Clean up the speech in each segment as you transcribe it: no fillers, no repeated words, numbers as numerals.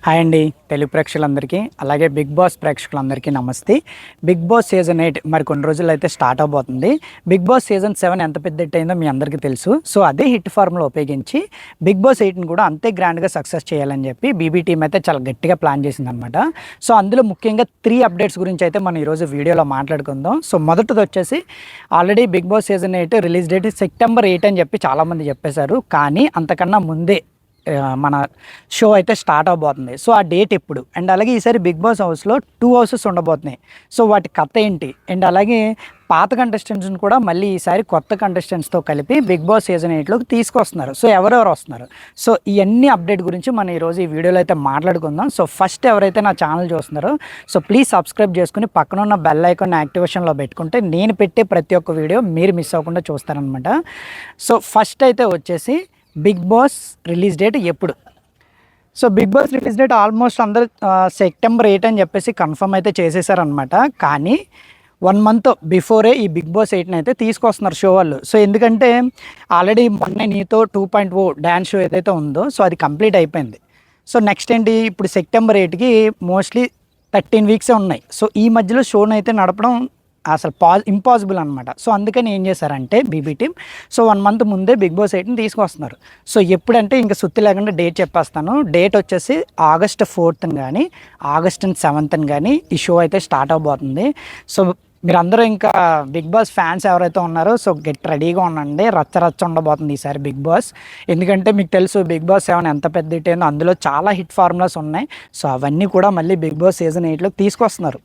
Hi అండి, తెలుగు ప్రేక్షకులందరికీ అలాగే బిగ్ బాస్ ప్రేక్షకులందరికీ నమస్తే. బిగ్ బాస్ సీజన్ 8 మరి కొన్ని రోజులు అయితే స్టార్ట్ అవబోతుంది. బిగ్ బాస్ సీజన్ 7 ఎంత పెద్ద హిట్ అయిందో మీ అందరికీ తెలుసు. సో అదే హిట్ ఫార్ములా ఉపయోగించి బిగ్ బాస్ 8ని కూడా అంతే గ్రాండ్గా సక్సెస్ చేయాలని చెప్పి బీబీ టీమ్ అయితే చాలా గట్టిగా ప్లాన్ చేసిందనమాట. సో అందులో ముఖ్యంగా 3 అప్డేట్స్ గురించి అయితే మనం ఈరోజు వీడియోలో మాట్లాడుకుందాం. సో మొదటిది వచ్చేసి already Bigg boss season 8 release date September 8 అని చెప్పి చాలామంది చెప్పేశారు. కానీ అంతకన్నా ముందే మన షో అయితే స్టార్ట్ అవబోతుంది. సో ఆ డేట్ ఎప్పుడు అండ్ అలాగే ఈసారి బిగ్ బాస్ హౌస్లో 2 హౌసెస్ ఉండబోతున్నాయి. సో వాటి కథ ఏంటి అండ్ అలాగే పాత కంటెస్టెంట్స్ని కూడా మళ్ళీ ఈసారి కొత్త కంటెస్టెంట్స్తో కలిపి బిగ్ బాస్ సీజన్ 8లోకి తీసుకొస్తున్నారు. సో ఎవరెవరు వస్తున్నారు, సో ఇవన్నీ అప్డేట్ గురించి మనం ఈరోజు ఈ వీడియోలో అయితే మాట్లాడుకుందాం. సో ఫస్ట్ ఎవరైతే నా ఛానల్ చూస్తున్నారో సో ప్లీజ్ సబ్స్క్రైబ్ చేసుకుని పక్కన ఉన్న బెల్ ఐకాన్ యాక్టివేషన్లో పెట్టుకుంటే నేను పెట్టే ప్రతి ఒక్క వీడియో మీరు మిస్ అవ్వకుండా చూస్తారనమాట. సో ఫస్ట్ అయితే వచ్చేసి బిగ్ బాస్ రిలీజ్ డేట్ ఎప్పుడు. So Bigg Boss release date almost అందరూ సెప్టెంబర్ 8 అని చెప్పేసి కన్ఫర్మ్ అయితే చేసేసారనమాట. కానీ 1 మంత్ బిఫోరే ఈ బిగ్ బాస్ 8ని అయితే తీసుకొస్తున్నారు షో వాళ్ళు. సో ఎందుకంటే ఆల్రెడీ మొన్న నీతో 2.0 డ్యాన్స్ షో ఏదైతే ఉందో సో అది కంప్లీట్ అయిపోయింది. సో నెక్స్ట్ ఏంటి, ఇప్పుడు సెప్టెంబర్ 8కి మోస్ట్లీ 13 వీక్సే ఉన్నాయి. సో ఈ మధ్యలో షోని అయితే నడపడం అసలు ఇంపాసిబుల్ అనమాట. సో అందుకని ఏం చేశారంటే బీబీ టీమ్ సో 1 మంత్ ముందే బిగ్ బాస్ 8ని తీసుకొస్తున్నారు. సో ఎప్పుడంటే ఇంకా సుత్తి లేకుండా డేట్ చెప్పేస్తాను. డేట్ వచ్చేసి August 4th కానీ August 7th కానీ ఈ షో అయితే స్టార్ట్ అవబోతుంది. సో మీరందరూ ఇంకా బిగ్ బాస్ ఫ్యాన్స్ ఎవరైతే ఉన్నారో సో గెట్ రెడీగా ఉండండి. రచ్చ ఉండబోతుంది ఈసారి బిగ్ బాస్. ఎందుకంటే మీకు తెలుసు బిగ్ బాస్ 7 ఎంత పెద్ద హిట్ అయిందో, అందులో చాలా హిట్ ఫార్ములాస్ ఉన్నాయి. సో అవన్నీ కూడా మళ్ళీ బిగ్ బాస్ సీజన్ 8లోకి తీసుకొస్తున్నారు.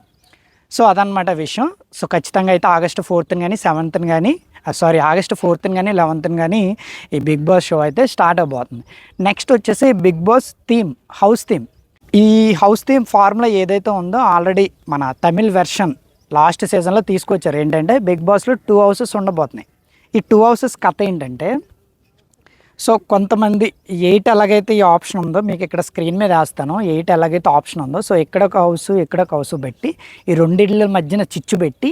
సో అదనమాట విషయం. సో ఖచ్చితంగా అయితే August 4th కానీ 7th కానీ August 4th కానీ 11th కానీ ఈ బిగ్ బాస్ షో అయితే స్టార్ట్ అవబోతుంది. నెక్స్ట్ వచ్చేసి Bigg Boss theme, house theme. ఈ హౌస్ థీమ్ ఫార్ములా ఏదైతే ఉందో ఆల్రెడీ మన తమిళ్ వెర్షన్ లాస్ట్ సీజన్లో తీసుకొచ్చారు. ఏంటంటే బిగ్ బాస్లో 2 హౌసెస్ ఉండబోతున్నాయి. ఈ 2 హౌసెస్ కథ ఏంటంటే సో కొంతమంది 8 ఎలాగైతే ఈ ఆప్షన్ ఉందో మీకు ఇక్కడ స్క్రీన్ మీద వేస్తాను. 8 ఎలాగైతే ఆప్షన్ ఉందో సో ఎక్కడొక హౌస్ పెట్టి ఈ రెండిళ్ళ మధ్యన చిచ్చు పెట్టి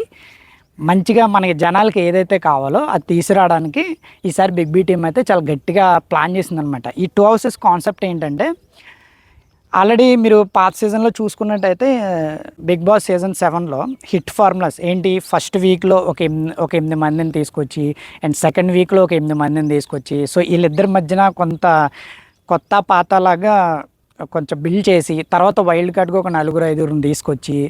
మంచిగా మనకి జనాలకి ఏదైతే కావాలో అది తీసుకురావడానికి ఈసారి బిగ్ బీ టీమ్ అయితే చాలా గట్టిగా ప్లాన్ చేసిందనమాట. ఈ 2 హౌసెస్ కాన్సెప్ట్ ఏంటంటే ఆల్రెడీ మీరు పాత సీజన్లో చూసుకున్నట్టయితే బిగ్ బాస్ సీజన్ 7లో హిట్ ఫార్ములాస్ ఏంటి, ఫస్ట్ వీక్లో ఒక 8 మందిని తీసుకొచ్చి అండ్ సెకండ్ వీక్లో ఒక 8 మందిని తీసుకొచ్చి సో వీళ్ళిద్దరి మధ్యన కొంత కొత్త పాతలాగా కొంచెం బిల్డ్ చేసి తర్వాత వైల్డ్ కార్డ్గా ఒక 4-5 తీసుకొచ్చి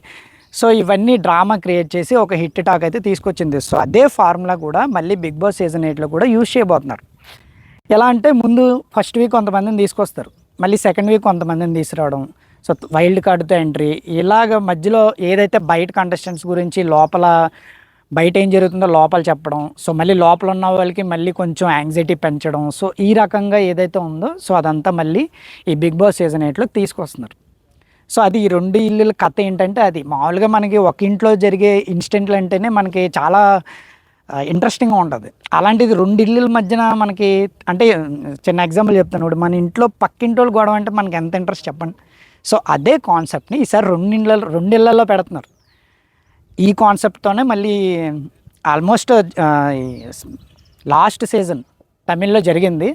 సో ఇవన్నీ డ్రామా క్రియేట్ చేసి ఒక హిట్ టాక్ అయితే తీసుకొచ్చింది. సో అదే ఫార్ములా కూడా మళ్ళీ బిగ్ బాస్ సీజన్ 8లో కూడా యూజ్ చేయబోతున్నారు. ఎలా అంటే ముందు ఫస్ట్ వీక్ కొంతమందిని తీసుకొస్తారు, మళ్ళీ సెకండ్ వీక్ కొంతమందిని తీసుకురావడం, సో వైల్డ్ కార్డుతో ఎంట్రీ, ఇలాగ మధ్యలో ఏదైతే బయట కంటెస్టెంట్స్ గురించి లోపల బయట ఏం జరుగుతుందో లోపల చెప్పడం, సో మళ్ళీ లోపల ఉన్న వాళ్ళకి మళ్ళీ కొంచెం యాంగ్జైటీ పెంచడం. సో ఈ రకంగా ఏదైతే ఉందో సో అదంతా మళ్ళీ ఈ బిగ్ బాస్ సీజన్ 8లో తీసుకొస్తున్నారు. సో అది ఈ 2 ఇళ్ళ కథ ఏంటంటే అది మామూలుగా మనకి ఒక ఇంట్లో జరిగే ఇన్సిడెంట్లు అంటేనే మనకి చాలా ఇంట్రెస్టింగ్గా ఉంటుంది. అలాంటిది 2 ఇళ్ళ మధ్యన మనకి అంటే చిన్న ఎగ్జాంపుల్ చెప్తాను. ఇప్పుడు మన ఇంట్లో పక్కింటోళ్ళు గొడవ అంటే మనకి ఎంత ఇంట్రెస్ట్ చెప్పండి. సో అదే కాన్సెప్ట్ని ఈసారి 2 ఇళ్ళల్లో పెడుతున్నారు. ఈ కాన్సెప్ట్తోనే మళ్ళీ ఆల్మోస్ట్ లాస్ట్ సీజన్ తమిళ్లో జరిగింది.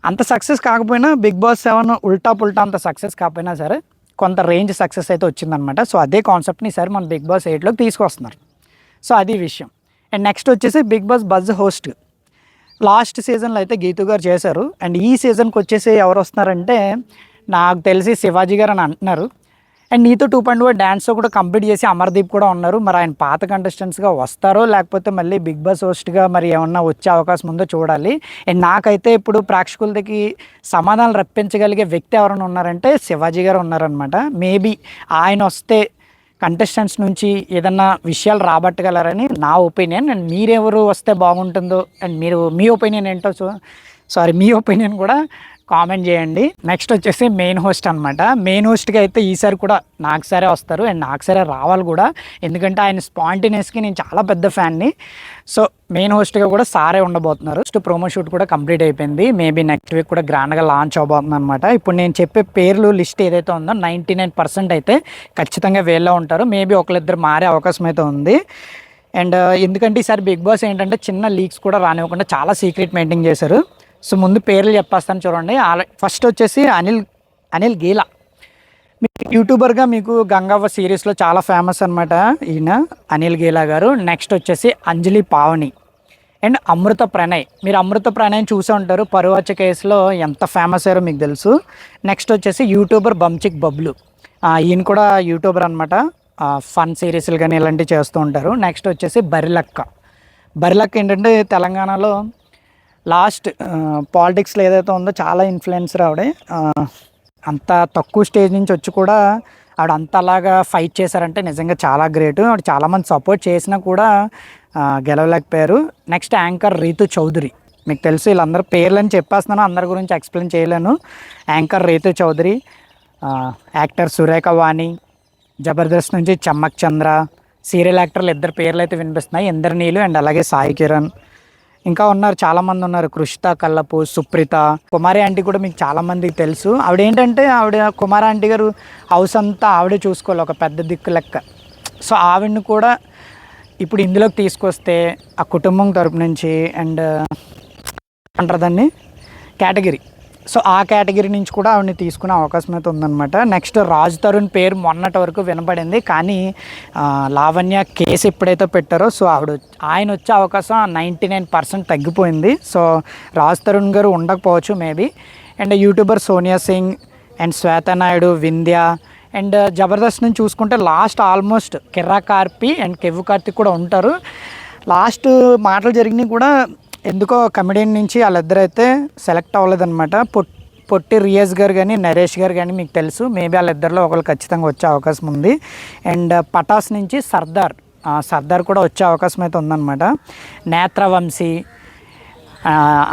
అంత సక్సెస్ కాకపోయినా బిగ్ బాస్ 7 ఉల్టా పుల్టా అంత సక్సెస్ కాకపోయినా సరే కొంత రేంజ్ సక్సెస్ అయితే వచ్చిందనమాట. సో అదే కాన్సెప్ట్ని ఈసారి మన బిగ్ బాస్ 8లోకి తీసుకొస్తున్నారు. సో అది విషయం. అండ్ నెక్స్ట్ వచ్చేసి Bigg Boss buzz host. Last సీజన్లో అయితే గీతు గారు చేశారు. అండ్ ఈ సీజన్కి వచ్చేసి ఎవరు వస్తున్నారంటే నాకు తెలిసి శివాజీ గారు అని అంటున్నారు. అండ్ నీతో 2.0 డ్యాన్స్ కూడా కంప్లీట్ చేసి అమర్దీప్ కూడా ఉన్నారు. మరి ఆయన పాత కంటెస్టెంట్స్గా వస్తారో లేకపోతే మళ్ళీ బిగ్ బాస్ హోస్ట్గా మరి ఏమన్నా వచ్చే అవకాశం ఉందో చూడాలి. అండ్ నాకైతే ఇప్పుడు ప్రేక్షకులకి సమాధానం రప్పించగలిగే వ్యక్తి ఎవరైనా ఉన్నారంటే శివాజీ గారు ఉన్నారనమాట. మేబీ ఆయన వస్తే కంటెస్టెంట్స్ నుంచి ఏదన్నా విషయాలు రాబట్టగలరని నా ఒపీనియన్. అండ్ మీరెవరు వస్తే బాగుంటుందో అండ్ మీ ఒపీనియన్ ఏంటో మీ ఒపీనియన్ కూడా కామెంట్ చేయండి. నెక్స్ట్ వచ్చేసి మెయిన్ హోస్ట్ అనమాట. మెయిన్ హోస్ట్గా అయితే ఈసారి కూడా నాకు సరే వస్తారు అండ్ నాకు సరే రావాలి కూడా, ఎందుకంటే ఆయన స్పాంటినియస్కి నేను చాలా పెద్ద ఫ్యాన్ని. సో మెయిన్ హోస్ట్గా కూడా సారే ఉండబోతున్నారు. ప్రోమో షూట్ కూడా కంప్లీట్ అయిపోయింది. మేబీ నెక్స్ట్ వీక్ కూడా గ్రాండ్గా లాంచ్ అవబోతుంది అనమాట. ఇప్పుడు నేను చెప్పే పేర్లు లిస్ట్ ఏదైతే ఉందో 99% అయితే ఖచ్చితంగా వేళ్ళలో ఉంటారు. మేబీ ఒకళ్ళిద్దరు మారే అవకాశం అయితే ఉంది. అండ్ ఎందుకంటే ఈసారి బిగ్ బాస్ ఏంటంటే చిన్న లీక్స్ కూడా రానివ్వకుండా చాలా సీక్రెట్ మెయింటైన్ చేశారు. సో ముందు పేర్లు చెప్పేస్తాను చూడండి. ఫస్ట్ వచ్చేసి అనిల్ గీలా. యూట్యూబర్గా మీకు గంగవ్వ సిరీస్లో చాలా ఫేమస్ అనమాట ఈయన అనిల్ గీలా గారు. నెక్స్ట్ వచ్చేసి అంజలి పావని అండ్ అమృత ప్రణయ్. మీరు అమృత ప్రణయ్ చూసే ఉంటారు, పరువచ్చ కేసులో ఎంత ఫేమస్ అయ్యారో మీకు తెలుసు. నెక్స్ట్ వచ్చేసి యూట్యూబర్ బంచిక్ బబ్లు, ఈయన కూడా యూట్యూబర్ అనమాట. ఫన్ సిరీస్లు కానీ ఇలాంటివి చేస్తూ ఉంటారు. నెక్స్ట్ వచ్చేసి బరిలక్క. బరిలక్క ఏంటంటే తెలంగాణలో లాస్ట్ పాలిటిక్స్లో ఏదైతే ఉందో చాలా ఇన్ఫ్లుయెన్సర్ ఆవిడే. అంత తక్కువ స్టేజ్ నుంచి వచ్చి కూడా ఆవిడ అంతలాగా ఫైట్ చేశారంటే నిజంగా చాలా గ్రేట్. ఆవిడ చాలామంది సపోర్ట్ చేసినా కూడా గెలవలేకపోయారు. Next anchor Ritu Chaudhary. మీకు తెలుసు, వీళ్ళందరూ పేర్లని చెప్పేస్తున్నాను, అందరి గురించి ఎక్స్ప్లెయిన్ చేయలేను. యాంకర్ రీతు చౌదరి, యాక్టర్ సురేఖ వాణి, జబర్దస్త్ నుంచి చమ్మక్ చంద్ర, సీరియల్ యాక్టర్లు ఇద్దరు పేర్లు అయితే వినిపిస్తున్నాయి, ఇంద్రనీలు అండ్ అలాగే సాయి కిరణ్. ఇంకా ఉన్నారు, చాలామంది ఉన్నారు, కృషిత కల్లపు, సుప్రీత, కుమారి ఆంటీ కూడా మీకు చాలామందికి తెలుసు. ఆవిడ ఏంటంటే కుమారి ఆంటీ గారు హౌస్ అంతా ఆవిడే చూసుకోవాలి, ఒక పెద్ద దిక్కు లెక్క. సో ఆవిడని కూడా ఇప్పుడు ఇందులోకి తీసుకొస్తే ఆ కుటుంబం తరపు నుంచి అండ్ అంటారు దాన్ని కేటగిరీ, సో ఆ కేటగిరీ నుంచి కూడా ఆవిడని తీసుకునే అవకాశం అయితే ఉందన్నమాట. నెక్స్ట్ రాజ్ తరుణ్ పేరు మొన్నటి వరకు వినపడింది, కానీ లావణ్య కేసు ఎప్పుడైతే పెట్టారో సో ఆయన వచ్చే అవకాశం 99% తగ్గిపోయింది. సో రాజ్ తరుణ్ గారు ఉండకపోవచ్చు maybe. And YouTuber Sonia Singh and Shweta Naidu, Vindhya and Jabardasth నుంచి చూసుకుంటే లాస్ట్ ఆల్మోస్ట్ కిర్రా కార్పి అండ్ కెవ్వు కార్తిక్ కూడా ఉంటారు. లాస్ట్ మాటలు జరిగినాయి కూడా ఎందుకో కమెడియన్ నుంచి వాళ్ళిద్దరైతే సెలెక్ట్ అవ్వలేదన్నమాట. పొట్టి రియాజ్ గారు కానీ నరేష్ గారు కానీ మీకు తెలుసు, మేబీ వాళ్ళిద్దరిలో ఒకరు ఖచ్చితంగా వచ్చే అవకాశం ఉంది. అండ్ పటాస్ నుంచి సర్దార్ కూడా వచ్చే అవకాశం అయితే ఉందన్నమాట. నేత్రవంశీ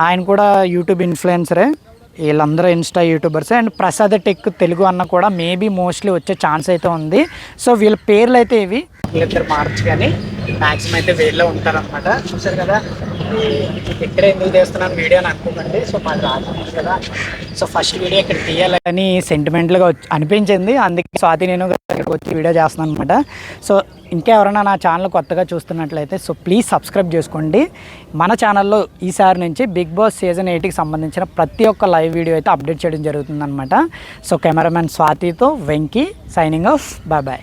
ఆయన కూడా యూట్యూబ్ ఇన్ఫ్లుయెన్సరే, వీళ్ళందరూ Insta YouTubers. And Prasad tech Telugu అన్న కూడా మేబీ మోస్ట్లీ వచ్చే ఛాన్స్ అయితే ఉంది. సో వీళ్ళ పేర్లు అయితే ఇవి, వీళ్ళిద్దరు మార్చ్ కానీ మ్యాక్సిమం అయితే వీళ్ళే ఉంటారనమాట. చూసారు కదా, ఇక్కడ ఎందుకు చేస్తున్నాను వీడియో అని అనుకోకండి. సో మాకు రాజమండ్రి కదా, సో ఫస్ట్ వీడియో ఇక్కడ తీయాలని సెంటిమెంట్లుగా అనిపించింది, అందుకే స్వాతి నేను ఇక్కడికి వచ్చి వీడియో చేస్తున్నాను అనమాట. సో ఇంకా ఎవరైనా నా ఛానల్ కొత్తగా చూస్తున్నట్లయితే సో ప్లీజ్ సబ్స్క్రైబ్ చేసుకోండి. మన ఛానల్లో ఈసారి నుంచి బిగ్ బాస్ సీజన్ 8కి సంబంధించిన ప్రతి ఒక్క లైవ్ వీడియో అయితే అప్డేట్ చేయడం జరుగుతుందన్నమాట. సో కెమెరామెన్ స్వాతితో Venky signing off, bye bye.